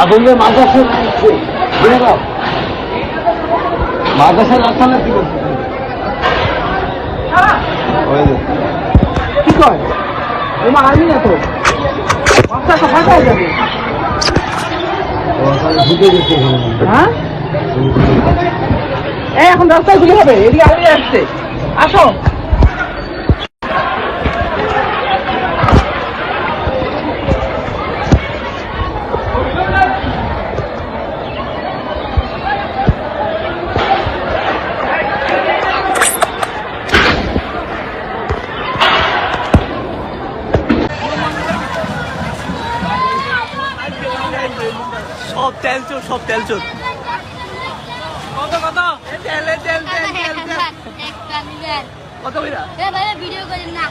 আগুনের মাদ্রাসা মাদ্রাসার রাস্তা না কি করছে কি কয় এমা আর্মি না তো মাদ্রাসা ফাঁকা হয়ে যাবে হ্যাঁ এখন রাস্তায় গুলি হবে এদিকে আর্মি আসছে আসো সব তেল চোর কত কত কত ভিডিও করেন না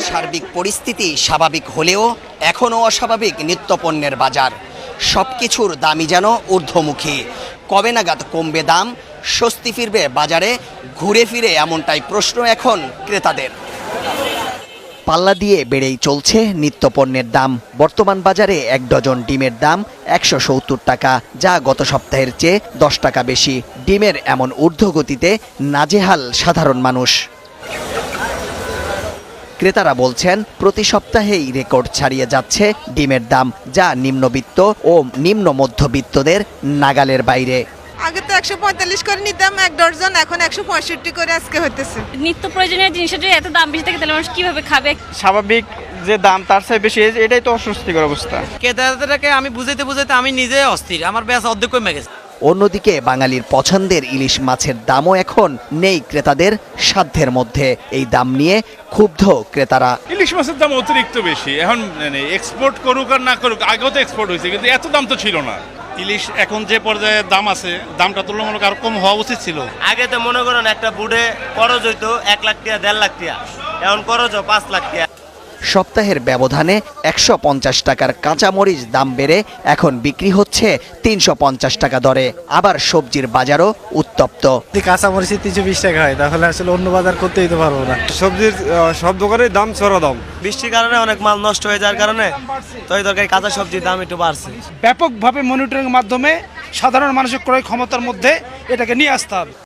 সার্বিক পরিস্থিতি স্বাভাবিক হলেও এখনও অস্বাভাবিক নিত্যপণ্যের বাজার। সবকিছুর দামই যেন ঊর্ধ্বমুখী। কবে নাগাদ কমবে দাম, স্বস্তি ফিরবে বাজারে ঘুরে ফিরে, এমনটাই প্রশ্ন এখন ক্রেতাদের। পাল্লা দিয়ে বেড়েই চলছে নিত্যপণ্যের দাম। বর্তমান বাজারে 1 ডজন ডিমের দাম 170 টাকা, যা গত সপ্তাহের চেয়ে 10 টাকা বেশি। ডিমের এমন ঊর্ধ্বগতিতে নাজেহাল সাধারণ মানুষ। ক্রেতারা বলছেন প্রতি সপ্তাহেই রেকর্ড ছাড়িয়ে যাচ্ছে ডিমের দাম, যা নিম্নবিত্ত ও নিম্ন মধ্যবিত্তদের নাগালের বাইরে। আগে তো 145 করে নিতাম 1 ডজন, এখন 165 করে আজকে হইতেছে। নিত্য প্রয়োজনীয় জিনিসের যদি এত দাম বেশি থাকে তাহলে মানুষ কিভাবে খাবে? স্বাভাবিক যে দাম তার চেয়ে বেশি, এটাই তো অস্বস্তিকর অবস্থা। ক্রেতাদেরকে আমি বুঝাইতে আমি নিজে অস্থির, আমার বেচা অর্ধেক কমে গেছে। অন্যদিকে বাঙালির পছন্দের ইলিশ মাছের দামও এখন নেই ক্রেতাদের সাধ্যের মধ্যে। এই দাম নিয়ে ক্ষুব্ধ ক্রেতারা। ইলিশ মাছের দাম অতিরিক্ত বেশি, এখন এক্সপোর্ট করুক আর না করুক, আগেও তো এক্সপোর্ট হয়েছে, কিন্তু এত দাম তো ছিল না। ইলিশ এখন যে পর্যায়ে দাম আছে, দামটা তুলনামূলক আরো কম হওয়া উচিত ছিল। আগে তো মনে করেন একটা বুড়ে খরচ হইতো 1 লাখ টাকা 1.5 লাখ টাকা, এখন খরচ 5 লাখ টাকা। সপ্তাহের ব্যবধানে 150 টাকার কাঁচামরিচ দাম বেড়ে এখন বিক্রি হচ্ছে 350 টাকা দরে। আবার সবজির বাজারও উত্তপ্ত। কাঁচামরিচ 320 টাকা হয়, তাহলে আসলে অন্য বাজার করতে দিতে পারবো না। সবজির সব দোকানের দাম চড়া দাম। বৃষ্টির কারণে অনেক মাল নষ্ট হয়ে যাওয়ার কারণে তো এই তরকারি কাঁচা সবজির দাম একটু বাড়ছে। ব্যাপকভাবে মনিটরিং মাধ্যমে সাধারণ মানুষের ক্রয় ক্ষমতার মধ্যে এটাকে নিয়ে আসতে হবে।